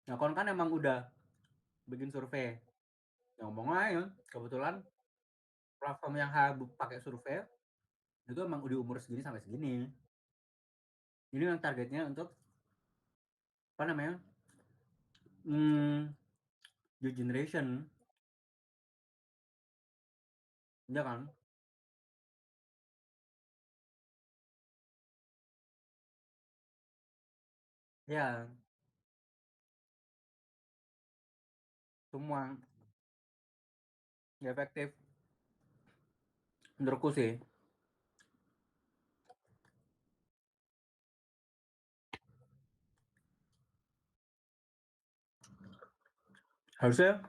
Nah, kon kan emang udah bikin survei. Ya, ngomong aja, kebetulan platform yang pakai survei itu emang udah umur segini sampai segini. Ini yang targetnya untuk apa namanya? Hmm, New generation, ya kan? Ya, semua ya efektif menurutku sih. Harusnya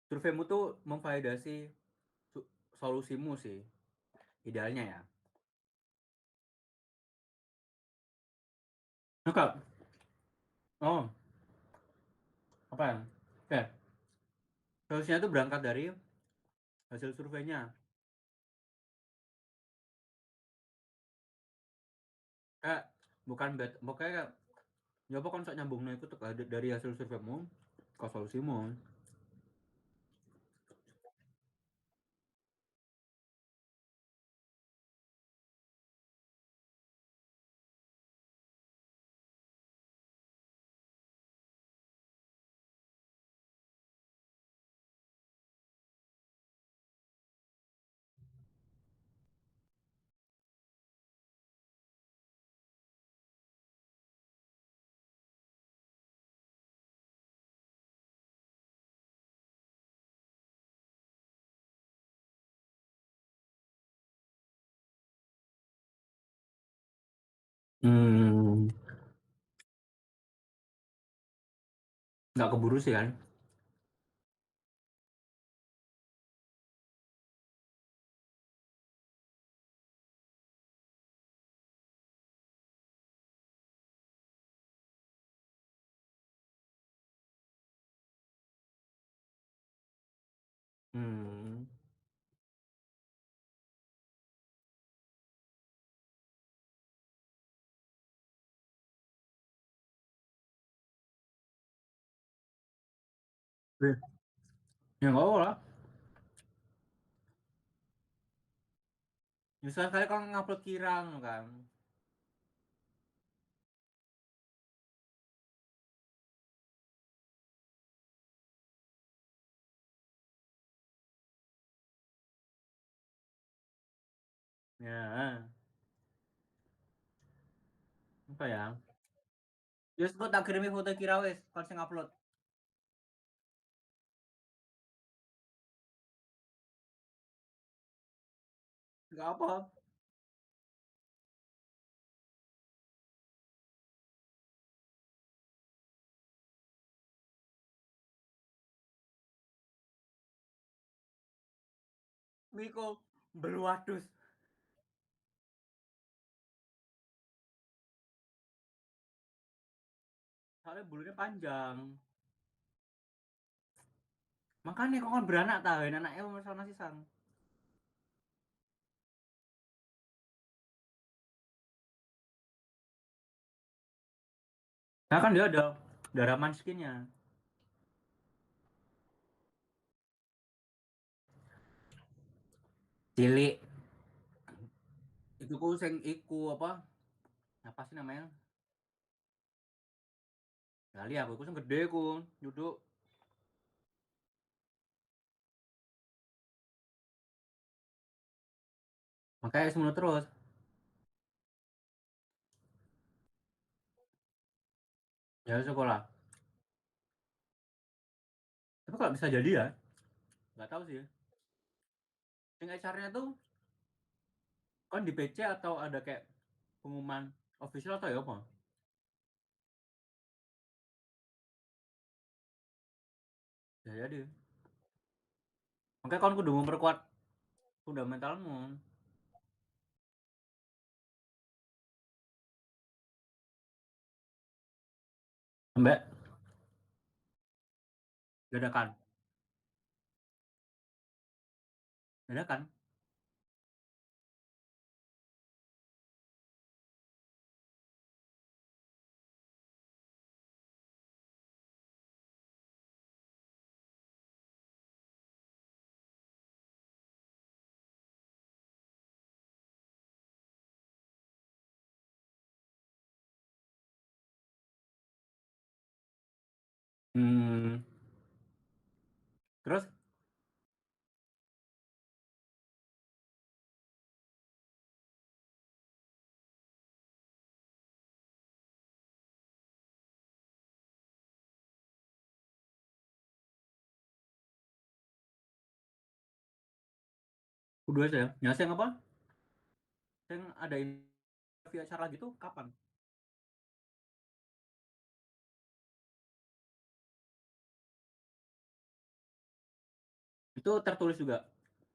surveimu tuh memvalidasi solusimu sih, idealnya ya. Nah, Kak, oh, apa ya? Ya, solusinya tuh berangkat dari hasil surveinya. Kayak bukan pokoknya kayak, ya apa konsep nyambungnya itu dari hasil surveimu ke solusimu. Hmm, nggak keburu sih kan? Hmm, ya nggak apa lah. Misalnya kali kalau ngupload kirang kan, ya apa ya? Terus kok tak kirimi foto kira wes, kalau saya ngupload, nggak apa. Miko berwadus, soalnya bulunya panjang. Makanya kok kan beranak tahu, anaknya sama si sang. Nah kan dia ada darah manskinnya. Cilik, itu ku sing iku apa sih namanya? Kali aku sing gede ku, duduk. Makanya semua terus. Ya sekolah. Tapi kalau bisa jadi ya, nggak tahu sih. Yang HR-nya tuh kan di PC atau ada kayak pengumuman official atau ya apa? Ya jadi. Makanya kan kudu memperkuat fundamentalmu. Mbak, dadakan. Dadakan. Hmm, terus kedua saya, ya saya apa? Saya adain via acara gitu kapan? Itu tertulis juga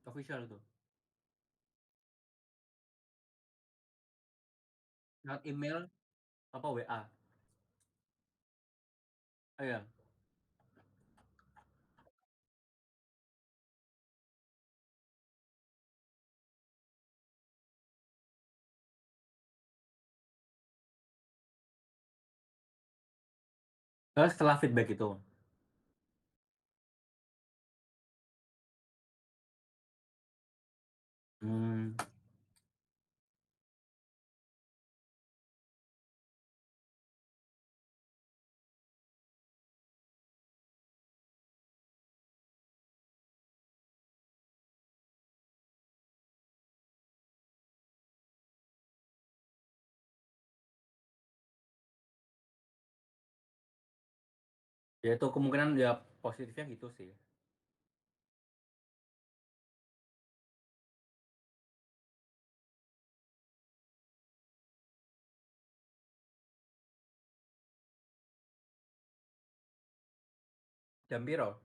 official itu. Lewat email apa WA? Oh iya. Setelah feedback itu. Hmm, ya itu kemungkinan ya positifnya gitu sih. Jam piro?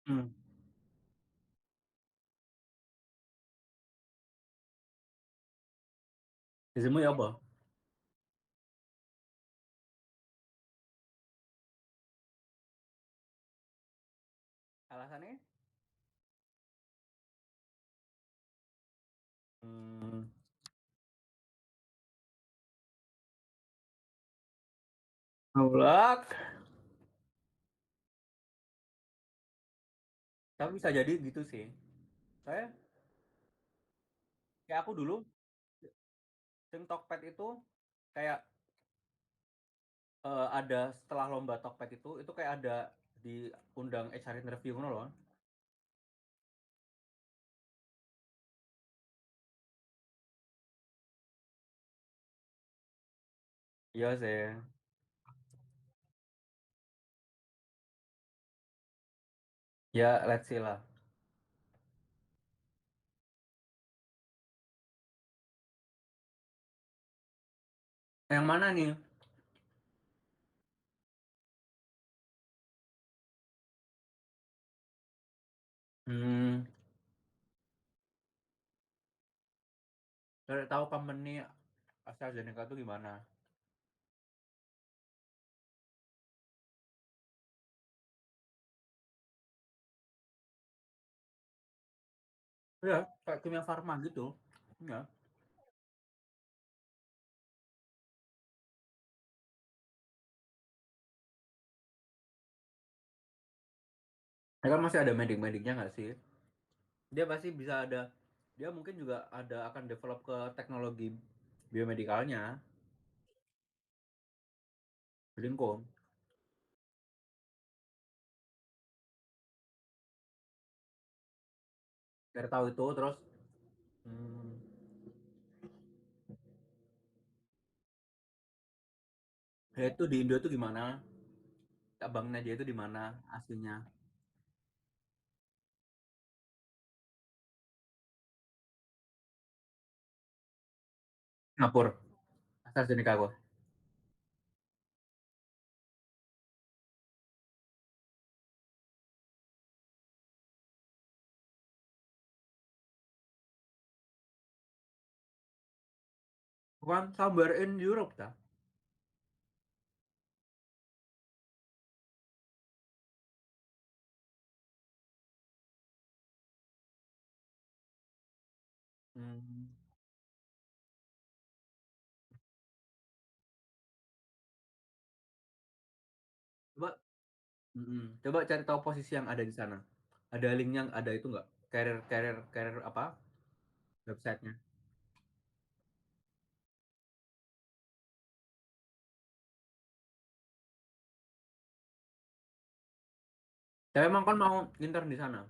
Hmm. Isimu ya apa? Alasannya? Hmm, nolak. Tapi bisa jadi gitu sih. Saya kayak aku dulu, yang Tokped itu kayak ada setelah lomba Tokped itu kayak ada diundang HR interview ngono loh. Iya sih. Ya, let's see lah. Yang mana nih? Hmm, cari tahu company AstraZeneca itu gimana? Ya, kayak Kimia Farma gitu. Ya. Ya kan masih ada medik-mediknya nggak sih? Dia pasti bisa ada, dia mungkin juga ada akan develop ke teknologi biomedikalnya, Lingkung. Cari tahu itu terus, hmm, ya itu di Indo itu gimana? Cabangnya dia itu di mana aslinya? Singapura, AstraZeneca gua. Bukan somewhere in Europe ta? Hmm. Coba Coba cari tahu posisi yang ada di sana. Ada linknya, ada itu nggak? Career, career, career apa? Websitenya. Tapi emang kan mau intern di sana.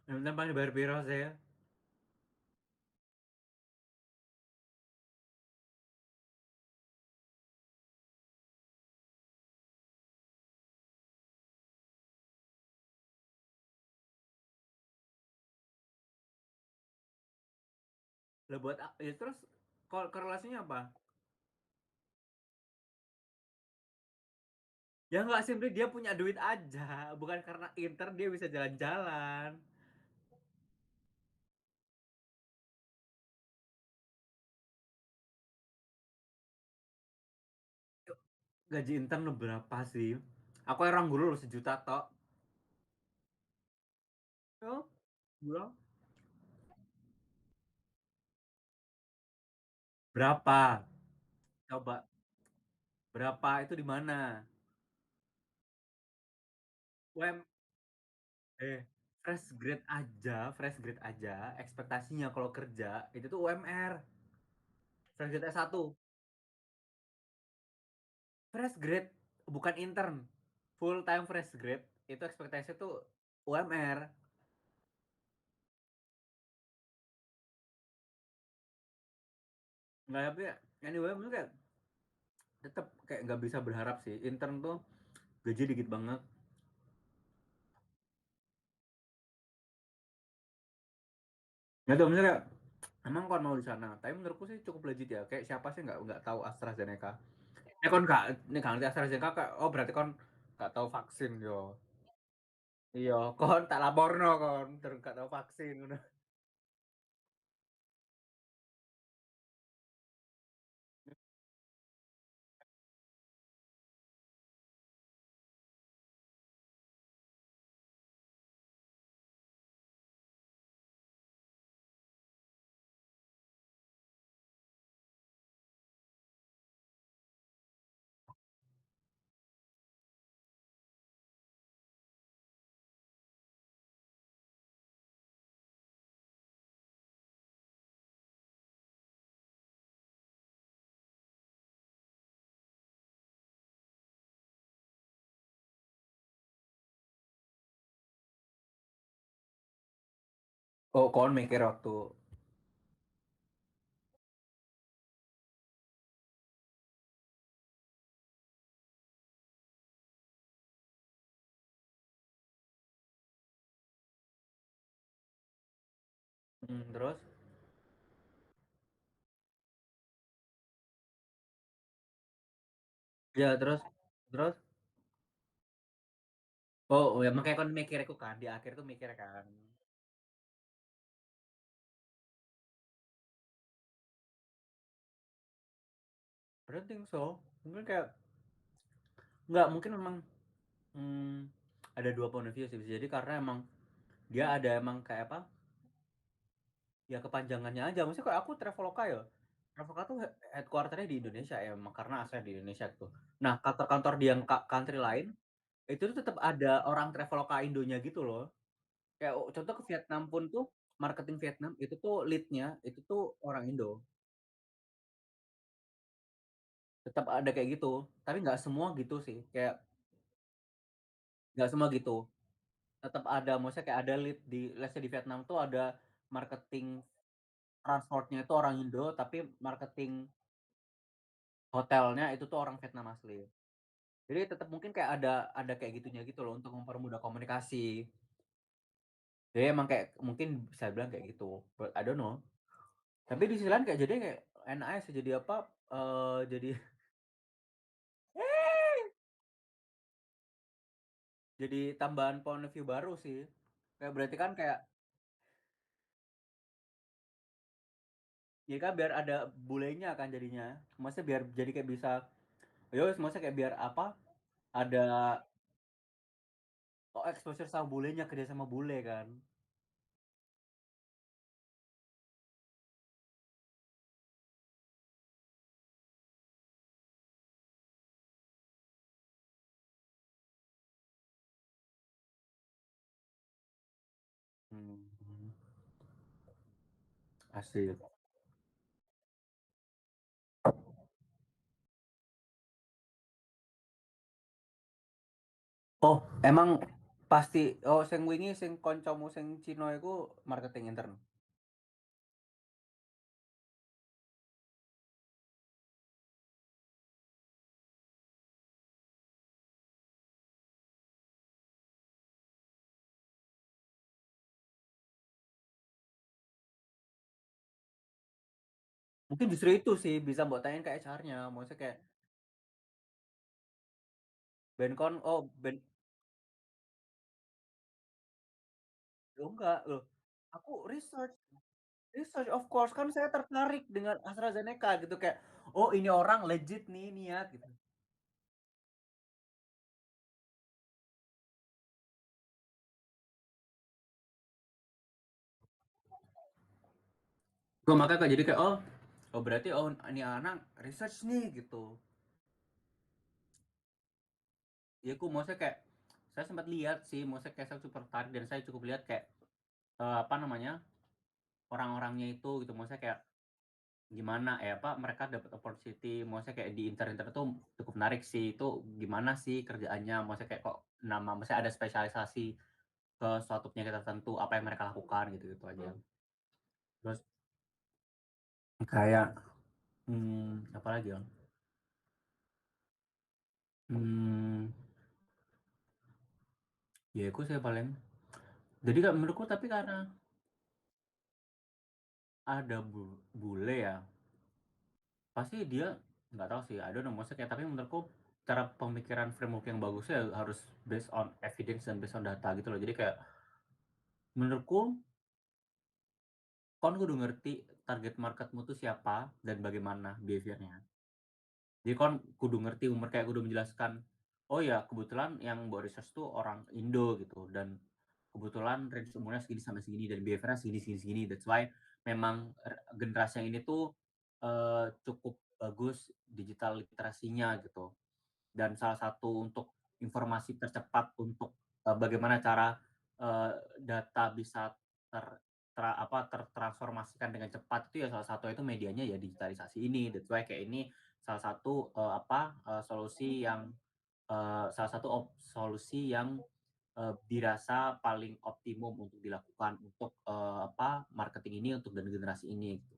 Yang penting paling bayar piro saya. Lah buat ya terus korelasinya apa? Ya nggak simply dia punya duit aja, bukan karena intern dia bisa jalan-jalan. Gaji intern lu berapa sih? Aku orang guru lu 1 juta tok. Yo, bilang berapa? Coba berapa itu di mana? UM eh fresh grade aja ekspektasinya kalau kerja itu tuh UMR. Fresh grade S1. Fresh grade bukan intern. Full time fresh grade itu ekspektasinya tuh UMR. Nggak tapi anyway maksudnya kayak tetap kayak nggak bisa berharap sih intern tuh gaji dikit banget. Nggak tahu misalnya kayak, emang kon mau di sana tapi menurutku sih cukup legit ya kayak siapa sih nggak tahu AstraZeneca. Kon nggak ini nggak ngerti AstraZeneca kayak oh berarti kon nggak tahu vaksin yo. Iya kon tak laporno kon terus nggak tahu vaksin udah. Oh kon mikir waktu terus ya terus terus oh ya makanya kon mikir aku kan di akhir tuh mikir kan. I don't think so. Mungkin kayak nggak mungkin memang hmm, ada dua point of view sih bisa jadi karena emang dia ada emang kayak apa ya kepanjangannya aja maksudnya kayak aku Traveloka ya Traveloka tuh headquarternya di Indonesia ya emang karena asalnya di Indonesia tuh nah kantor-kantor di yang country lain itu tuh tetap ada orang Traveloka Indonya gitu loh kayak contoh ke Vietnam pun tuh marketing Vietnam itu tuh leadnya itu tuh orang Indo tetap ada kayak gitu tapi nggak semua gitu sih kayak nggak semua gitu tetap ada maksudnya kayak ada lead di let's say di Vietnam tuh ada marketing transportnya itu orang Indo tapi marketing hotelnya itu tuh orang Vietnam asli jadi tetap mungkin kayak ada kayak gitunya gitu loh untuk mempermudah komunikasi jadi emang kayak mungkin bisa bilang kayak gitu but I don't know tapi di sisi lain kayak jadi kayak NAS jadi apa jadi jadi tambahan point of view baru sih kayak berarti kan kayak ya kan biar ada bulenya kan jadinya maksudnya biar jadi kayak bisa yo maksudnya kayak biar apa ada oh exposure sama bulenya kerja sama bule kan Asik. Oh, emang pasti oh sing wingi sing kancamu sing Cina iku marketing intern. Mungkin justru itu sih bisa mbok tanyain ke HR-nya. Maksudnya kayak Bencon oh ben lo enggak loh. Aku research research of course kan saya tertarik dengan AstraZeneca gitu kayak oh ini orang legit nih niat gitu. Gue makanya kayak jadi kayak oh oh berarti oh ini anak research nih gitu. Ya aku maksudnya kayak saya sempat lihat sih maksudnya kayak saya super tertarik dan saya cukup lihat kayak apa namanya orang-orangnya itu gitu maksudnya kayak gimana ya apa mereka dapat opportunity maksudnya kayak di internet tuh cukup menarik sih itu gimana sih kerjaannya maksudnya kayak kok nama maksudnya ada spesialisasi ke suatu penyakit tertentu apa yang mereka lakukan gitu gitu aja terus kayak apa lagi ya hmm, ya aku sih paling jadi kan menurutku tapi karena ada bule ya pasti dia nggak tahu sih I don't know maksudnya kayak tapi menurutku cara pemikiran framework yang bagusnya harus based on evidence dan based on data gitu loh jadi kayak menurutku kon kudu ngerti target marketmu tuh siapa dan bagaimana behaviornya. Jadi kon kudu ngerti umur kayak kudu menjelaskan, oh ya kebetulan yang buat research tuh orang Indo gitu dan kebetulan range umurnya segini sampai segini dan behaviornya segini segini segini. That's why memang generasi yang ini tuh cukup bagus digital literasinya gitu. Dan salah satu untuk informasi tercepat untuk bagaimana cara data bisa ter, tertransformasikan dengan cepat itu ya salah satu itu medianya ya digitalisasi ini. That's why kayak ini salah satu solusi yang salah satu solusi yang dirasa paling optimum untuk dilakukan untuk marketing ini untuk dan generasi ini gitu.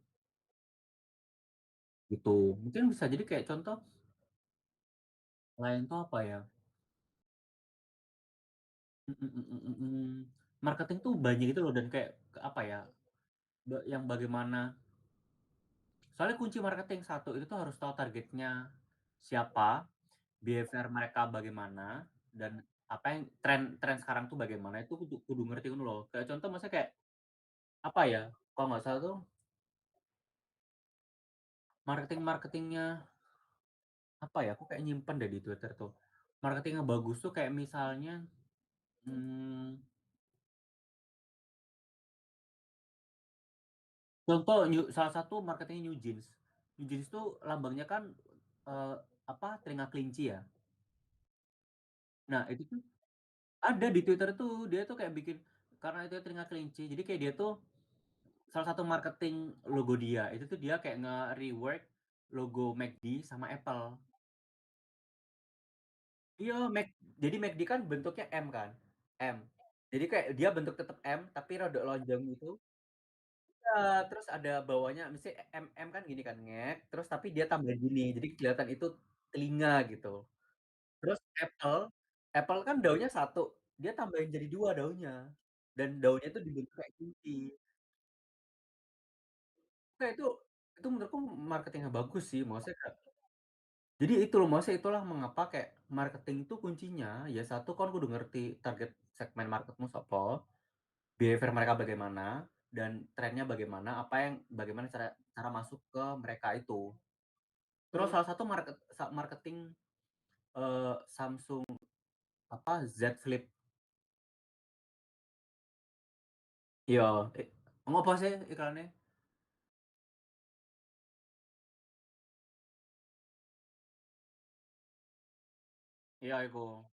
Gitu. Mungkin bisa jadi kayak contoh lain tuh apa ya? Marketing tuh banyak gitu loh dan kayak apa ya yang bagaimana soalnya kunci marketing satu itu tuh harus tahu targetnya siapa, behavior mereka bagaimana, dan apa yang tren sekarang tuh bagaimana itu kudu, kudu ngerti kan loh. Kayak contoh maksudnya kayak apa ya? Kalau nggak salah tuh marketingnya apa ya? Aku kayak nyimpen deh di Twitter tuh. Marketing yang bagus tuh kayak misalnya hmm, contoh salah satu marketing New Jeans. New Jeans tuh lambangnya kan eh, apa telinga kelinci ya. Nah itu tuh ada di Twitter tuh dia tuh kayak bikin karena itu telinga kelinci. Jadi kayak dia tuh salah satu marketing logo dia itu tuh dia kayak nge-rework logo McD sama Apple. Iya, jadi McD kan bentuknya M kan, M. Jadi kayak dia bentuk tetap M tapi rada lonjong gitu. Ya, terus ada bawahnya, mesti M M kan gini kan ngek, terus tapi dia tambah gini, jadi kelihatan itu telinga gitu. Terus Apple kan daunnya satu, dia tambahin jadi dua daunnya, dan daunnya itu dibentuk kayak kunci. Nah itu menurutku marketing yang bagus sih, maksudnya jadi itu loh, maksudnya itulah mengapa kayak marketing itu kuncinya ya satu kan kudu ngerti target segmen marketmu siapa, behavior mereka bagaimana, dan trennya bagaimana, apa yang bagaimana cara cara masuk ke mereka itu. Terus salah satu marketing Samsung apa Z Flip. Iya, ngopo sih iklannya? Iya iku.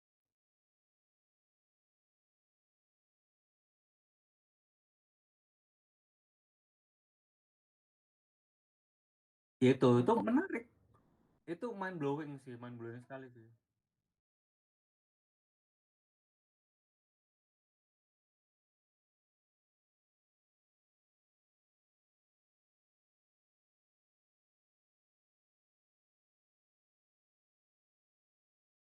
itu menarik. Itu mind blowing sih, mind blowing sekali sih.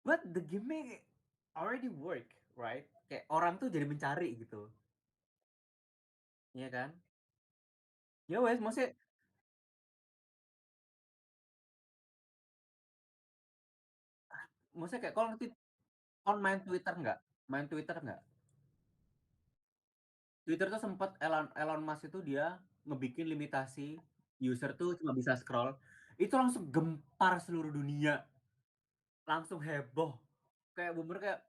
But the gimmick already work, right? Kayak orang tuh jadi mencari gitu, iya kan? Ya wes, maksudnya kayak kalau nanti kon main Twitter nggak? Main Twitter nggak? Twitter tuh sempet Elon Elon Musk itu dia ngebikin limitasi user tuh cuma bisa scroll, itu langsung gempar seluruh dunia, langsung heboh. Kayak bener kayak,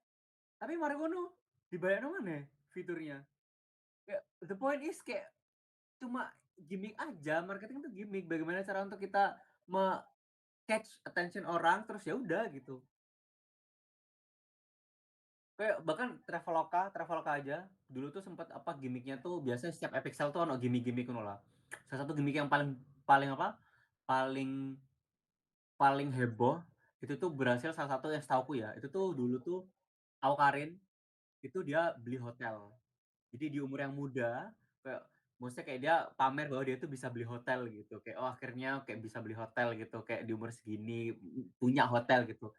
tapi mari ngono, dibayarno maneh fiturnya. Kayak the point is kayak cuma gimmick aja, marketing itu gimmick. Bagaimana cara untuk kita catch attention orang terus ya udah gitu. Kayak bahkan Traveloka aja dulu tuh sempet apa gimmicknya tuh biasanya setiap epic sale tuh ono gimmick-gimmick ngono lah. Salah satu gimmick yang paling paling apa, paling paling heboh itu tuh berhasil salah satu yang setahuku ya, itu tuh dulu tuh Awkarin itu dia beli hotel. Jadi di umur yang muda, kayak maksudnya kayak dia pamer bahwa dia tuh bisa beli hotel gitu. Kayak oh akhirnya kayak bisa beli hotel gitu, kayak di umur segini punya hotel gitu.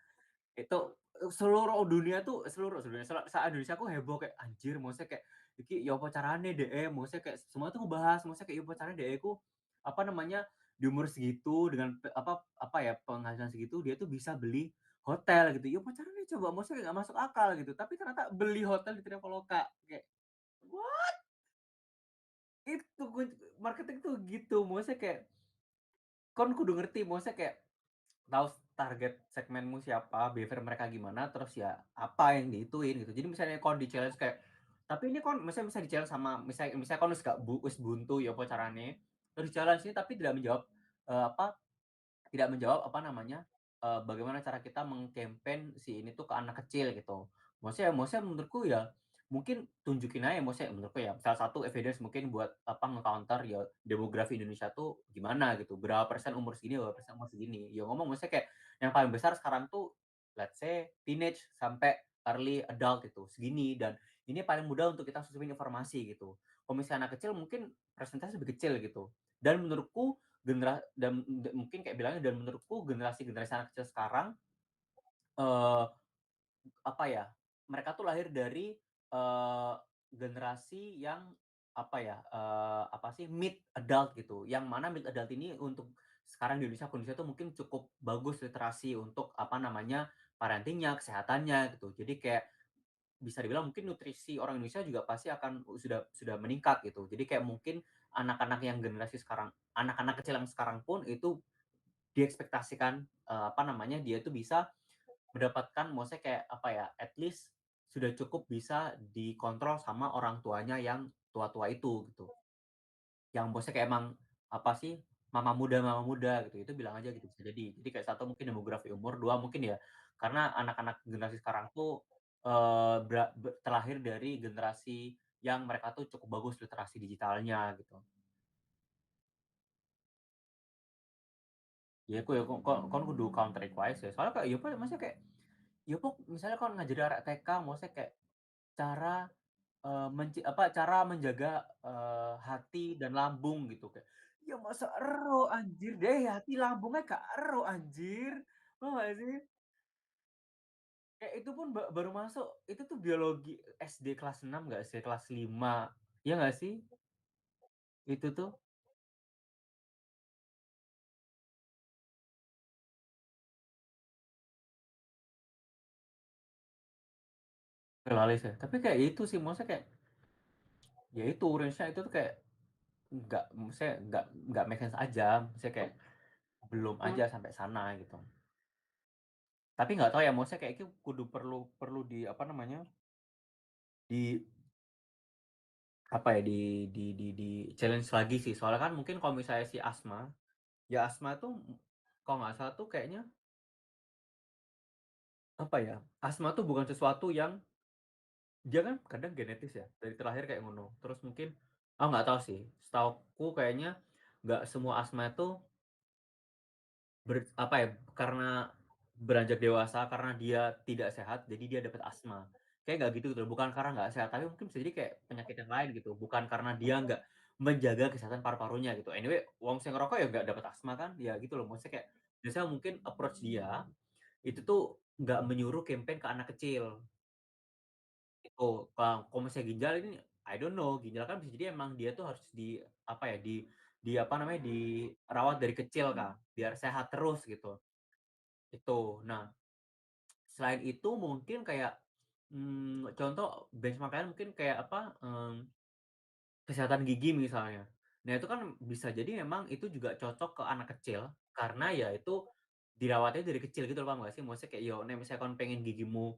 Itu seluruh dunia tuh seluruh dunia saat Indonesia aku heboh kayak anjir maksudnya kayak iki ya apa carane DE maksudnya kayak semua tuh ngebahas maksudnya kayak ya apa carane DE ku apa namanya di umur segitu dengan apa ya penghasilan segitu dia tuh bisa beli hotel gitu. Ya apa carane coba maksudnya nggak masuk akal gitu. Tapi ternyata beli hotel di Traveloka kayak what? Itu marketing tuh gitu maksudnya kayak kon kudu ngerti maksudnya kayak tahu target segmenmu siapa, behavior mereka gimana, terus ya apa yang diituin gitu. Jadi misalnya kon di-challenge kayak, tapi ini kon misalnya bisa di-challenge sama misalnya kon wis buntu ya apa carane, terus di-challenge ini tapi tidak menjawab apa tidak menjawab apa namanya, bagaimana cara kita meng-campaign si ini tuh ke anak kecil gitu. Maksudnya menurutku ya, mungkin tunjukin aja maksudnya menurutku ya, salah satu evidence mungkin buat apa, nge-counter ya demografi Indonesia tuh gimana gitu, berapa persen umur segini, berapa persen umur segini. Ya ngomong maksudnya kayak yang paling besar sekarang tuh let's say teenage sampai early adult gitu, segini dan ini paling mudah untuk kita susupin informasi gitu. Kalau misalnya anak kecil mungkin persentase lebih kecil gitu. Dan menurutku mungkin kayak bilangnya dan menurutku generasi-generasi anak kecil sekarang, eee, apa ya, mereka tuh lahir dari, generasi yang apa ya, apa sih, mid adult gitu, yang mana mid adult ini untuk sekarang di Indonesia kondisinya tuh mungkin cukup bagus literasi untuk apa namanya, parenting-nya, kesehatannya gitu. Jadi kayak bisa dibilang mungkin nutrisi orang Indonesia juga pasti akan sudah meningkat gitu. Jadi kayak mungkin anak-anak yang generasi sekarang anak-anak kecil yang sekarang pun itu diekspektasikan, apa namanya, dia tuh bisa mendapatkan maksudnya kayak apa ya, at least sudah cukup bisa dikontrol sama orang tuanya yang tua-tua itu gitu. Yang maksudnya kayak emang apa sih, mama muda gitu, itu bilang aja gitu bisa jadi. Jadi kayak satu mungkin demografi umur, 2 mungkin ya karena anak-anak generasi sekarang tuh, terlahir dari generasi yang mereka tuh cukup bagus literasi digitalnya gitu. Ya aku ya kon kudu counterclockwise ya. Soalnya kayak ya apa maksudnya kayak ya kok misalnya kon ngajari arek TK maksudnya kayak cara, cara menjaga, hati dan lambung gitu kayak, ya masa ero anjir deh hati lambungnya gak ero anjir, paham gak sih? Kayak itu pun baru masuk, itu tuh biologi SD kelas 6 nggak sih? Kelas 5 ya nggak sih? Itu tuh, relalis ya. Tapi kayak itu sih maksudnya kayak, ya itu range-nya itu tuh kayak nggak make sense aja, maksudnya kayak belum aja sampai sana gitu. Tapi nggak tahu ya, maksudnya kayak itu kudu perlu perlu di apa namanya, di apa ya, di-challenge lagi sih. Soalnya kan mungkin kalau misalnya si asma, ya asma tuh kalau nggak salah tuh kayaknya apa ya, asma tuh bukan sesuatu yang dia kan kadang genetis ya, dari terlahir kayak ngono. Terus mungkin nggak tahu sih, setahuku kayaknya nggak semua asma itu apa ya, karena beranjak dewasa, karena dia tidak sehat, jadi dia dapat asma. Kayak nggak gitu gitu loh, bukan karena nggak sehat, tapi mungkin bisa jadi kayak penyakit yang lain gitu, bukan karena dia nggak menjaga kesehatan paru-parunya gitu. Anyway, wong sing ngerokok ya nggak dapat asma kan, ya gitu loh. Maksudnya kayak biasanya mungkin approach dia itu tuh nggak menyuruh campaign ke anak kecil. Itu, kalau misalnya ginjal ini I don't know, ginjal kan bisa jadi emang dia tuh harus apa ya, di apa namanya, dirawat dari kecil, Kak, biar sehat terus gitu, itu. Nah, selain itu mungkin kayak, contoh benchmark kalian mungkin kayak apa, kesehatan gigi misalnya. Nah, itu kan bisa jadi memang itu juga cocok ke anak kecil, karena ya itu dirawatnya dari kecil gitu loh, paham nggak sih? Maksudnya kayak, yo nek misalnya kon pengen gigimu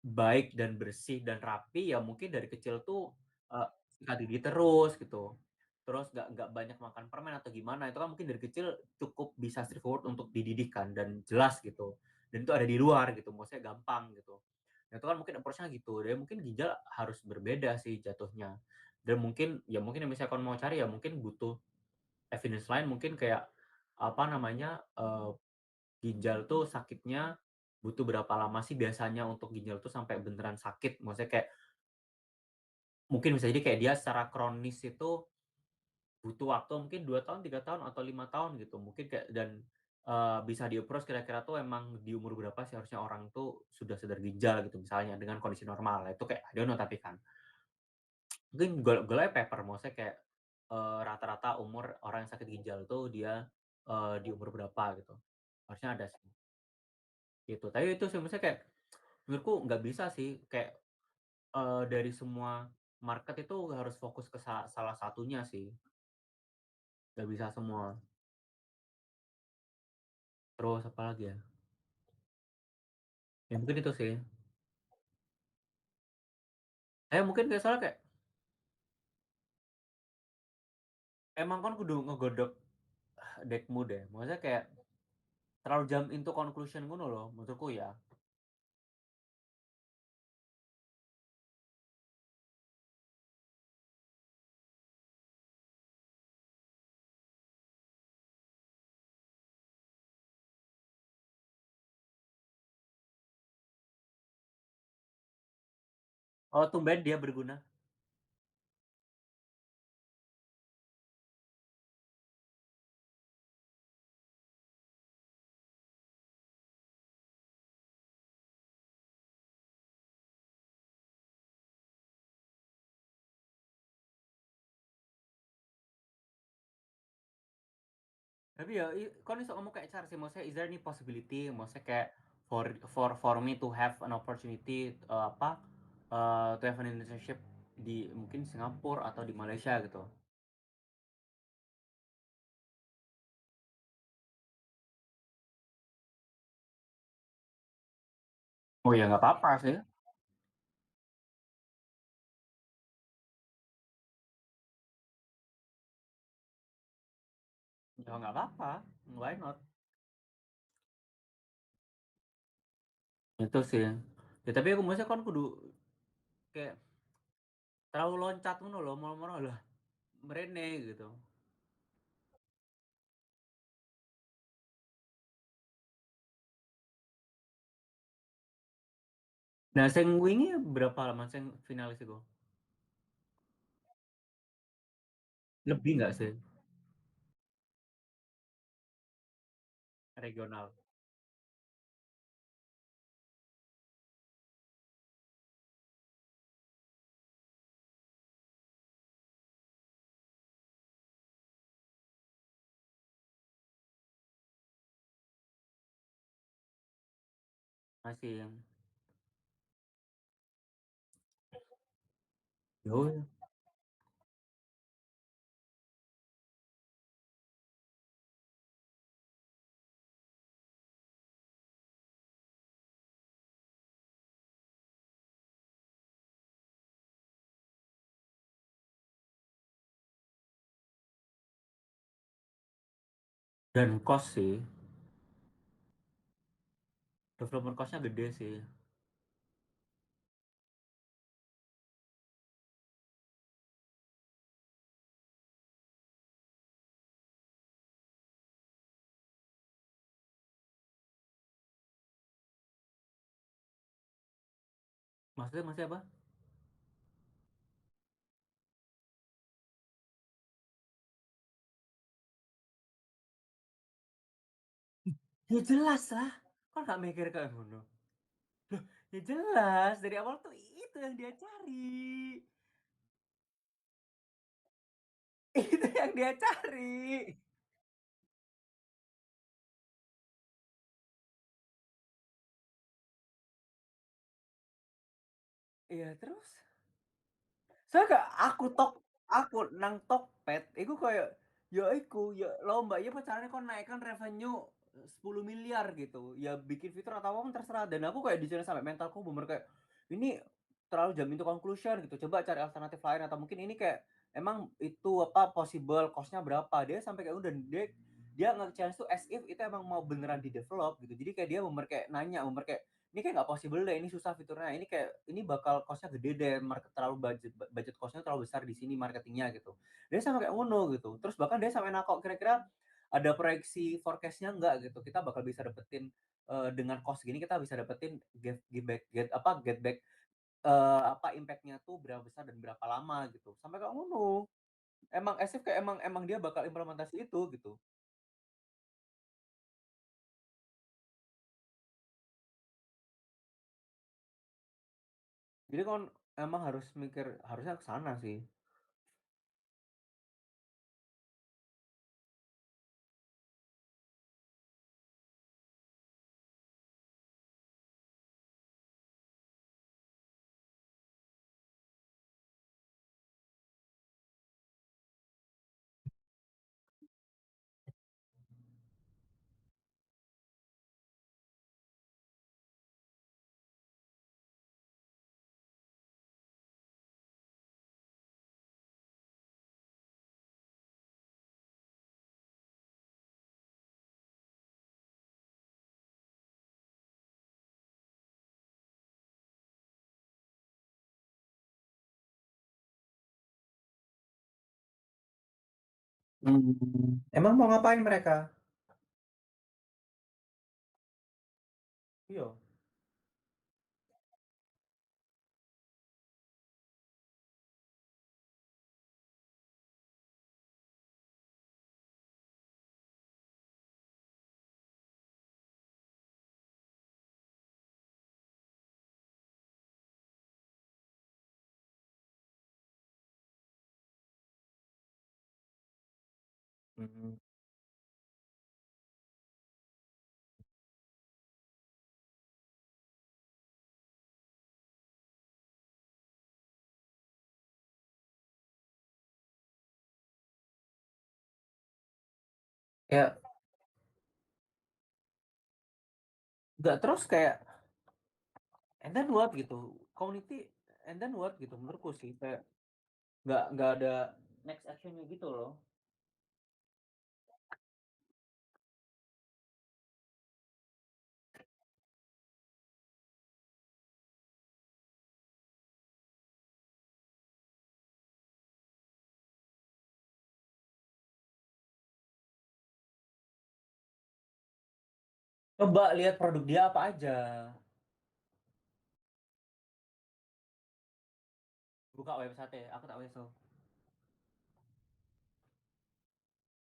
baik dan bersih dan rapi, ya mungkin dari kecil tuh, sikat gigi terus gitu. Terus nggak banyak makan permen atau gimana, itu kan mungkin dari kecil cukup bisa straightforward untuk dididik kan dan jelas gitu. Dan itu ada di luar gitu, maksudnya gampang gitu. Nah, itu kan mungkin approach-nya gitu, dan mungkin ginjal harus berbeda sih jatuhnya. Dan mungkin ya mungkin yang misalnya kamu mau cari ya mungkin butuh evidence lain, mungkin kayak apa namanya, ginjal tuh sakitnya butuh berapa lama sih biasanya untuk ginjal tuh sampai beneran sakit? Maksudnya kayak mungkin bisa jadi kayak dia secara kronis itu butuh waktu mungkin 2 tahun, 3 tahun, atau 5 tahun gitu. Mungkin kayak dan, bisa di-approach kira-kira tuh emang di umur berapa sih harusnya orang tuh sudah sadar ginjal gitu misalnya dengan kondisi normal. Itu kayak I don't know tapi kan. Mungkin goalnya paper, maksudnya kayak, rata-rata umur orang yang sakit ginjal tuh dia, di umur berapa gitu. Harusnya ada sih, gitu. Tapi itu sih maksudnya kayak menurutku nggak bisa sih kayak, dari semua market itu harus fokus ke salah satunya sih, nggak bisa semua. Terus apalagi ya? Ya mungkin itu sih. Mungkin kayak soalnya kayak, emang kan kudu ngegodok dekmu deh, maksudnya kayak terlalu jump into conclusion ngono loh menurutku ya. Oh, tumben dia berguna. Tapi ya kon iso ngomong kayak cara sih, maksudnya is there any possibility, maksudnya kayak for me to have an opportunity, to have an internship di mungkin Singapura atau di Malaysia gitu. Oh ya nggak apa-apa sih, ya nggak apa-apa, why not? Itu sih. Ya tapi aku maksudnya kan kudu kayak terlalu loncat ngono loh, moro-moro lah mrene gitu. Nah, sing wingi berapa lama sing finalis iku? Lebih nggak sih? Regional. Masih. Yo, dan kos sih. Developer cost-nya gede sih. Maksudnya apa? Ya jelas lah. Kok nggak mikir kayak ngono? Ya jelas, dari awal tuh itu yang dia cari. Itu yang dia cari. Iya, terus? Soalnya kayak aku nang Tokped iku koyo ya iku, ya lomba ya pacarane kon naikkan revenue 10 miliar gitu. Ya bikin fitur atau apa pun terserah dan aku kayak di sana sampai mentalku bener kayak ini terlalu jam into conclusion gitu. Coba cari alternatif lain atau mungkin ini kayak emang itu apa possible cost-nya berapa. Dia sampai kayak udah dia nge-challenge tuh as if itu emang mau beneran di develop gitu. Jadi kayak dia bener kayak nanya, bener kayak ini kayak nggak possible deh, ini susah fiturnya, ini kayak ini bakal costnya gede deh, market terlalu budget costnya terlalu besar di sini marketingnya gitu. Dia sampai kayak ngono gitu. Terus bahkan dia sampai nakok kira-kira ada proyeksi forecastnya nggak gitu. Kita bakal bisa dapetin dengan cost gini kita bisa dapetin get back apa impactnya tuh berapa besar dan berapa lama gitu. Sampai kayak ngono. Emang as if kayak emang dia bakal implementasi itu gitu. Jadi kan emang harus mikir harusnya ke sana sih. Emang mau ngapain mereka? Iya. Mhm. Ya, nggak terus kayak and then what gitu. Community and then what gitu menurutku sih kayak nggak ada next actionnya gitu loh. Coba lihat produk dia apa aja. Buka website aku tak website.